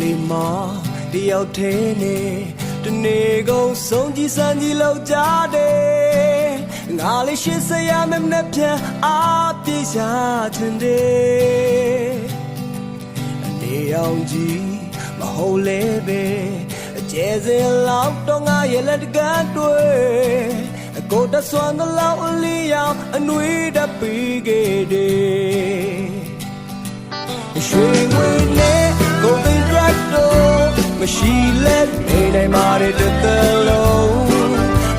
လေးမောင်တယောက်ထဲနဲ့တနေ့ကုန်ဆုံးကြည်စံကြီးလောက်ကြတယ်ငါလေးရှင်းစရာမနဲ့ပြန်အားပြေးရှာချင်တယ်အနေအောင်ကြီးမဟုတ်လေပဲအကျဲစင်လောက်တော့ငါရဲ့လက်တကန်းတွေ့အကိုတဆွမ်းလောက်အလီရောက်အနှွေးတပီးခဲ့တယ်ရွှေငွေနဲ့ကိုပင်ဒရက်တော့မရှိလဲနေနိုင်ပါတဲ့တလုံး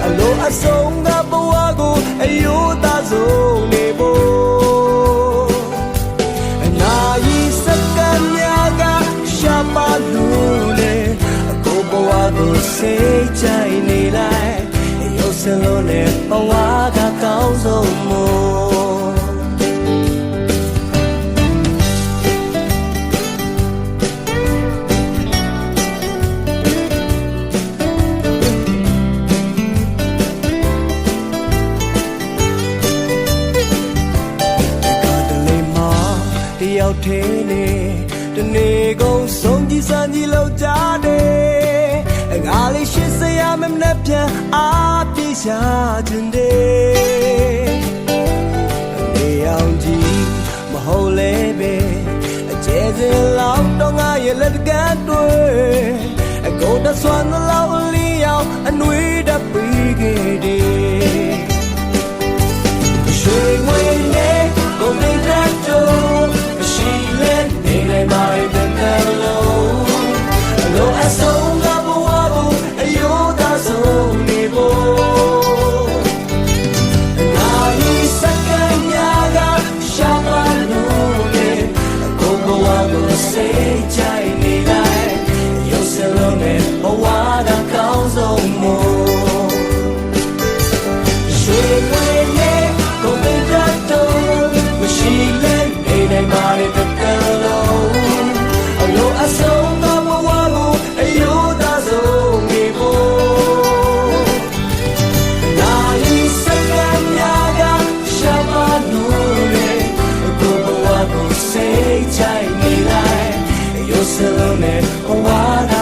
အလိုအဆုံးကဘဝကိုအယိုးသားဆုံးနေဖို့အနာရီစက္ကန့်များကရှာပါလို့လေအကိုဘဝကိုစိတ်ကြိုက်နေလိုက်ရုပ်စင်လို့နဲ့ဘဝကကောင်းဆုံးမို့တယောက်ထဲနဲ့တနေ့ကုန်ဆုံးကြည်စံကြီးလောက်ကြတယ်ငါလေးရှင်းစရာမနဲ့ပြန်အားပြေးရှာခြင်းတယ်အနေအောင်ကြီးမဟုတ်လေပဲအကျဲစင်လောက်တော့ငါရဲ့လက်တကန်းတွေ့အကုန်တဆွမ်းလောက်အလီရောက်အနှွေးတပီးခဲ့တယ်ရွှေငွေနဲ့ကိုပင်တက်တော့မရှိလဲနေနိုင်ပါတဲ့တလုံးအလိုအဆုံးကဘဝကိုအယိုးသားဆုံးနေဖို့နာရီစက္ကန့်များကရှာပါလို့လေအကုန်ဘဝကိုစိတ်ကြိုက်နေလိုက်ရုပ်စလုံးနဲ့ဘဝကကောင်းဆုံးမို့ရွှေငွေနဲ့ကိုပင်တတ်တော့မရှိလဲနေနိုင်ပါတဲ့တလုံးအလိုအဆုံးကဘဝကိုအယိုးသားဆုံးနေဖို့နာရီစက္ကန့်များကရှာပါလို့လေကိုဘဝကိုစိတ်ချိုက်နေလိုက်ရုပ်စလုံးနဲ့ဘဝက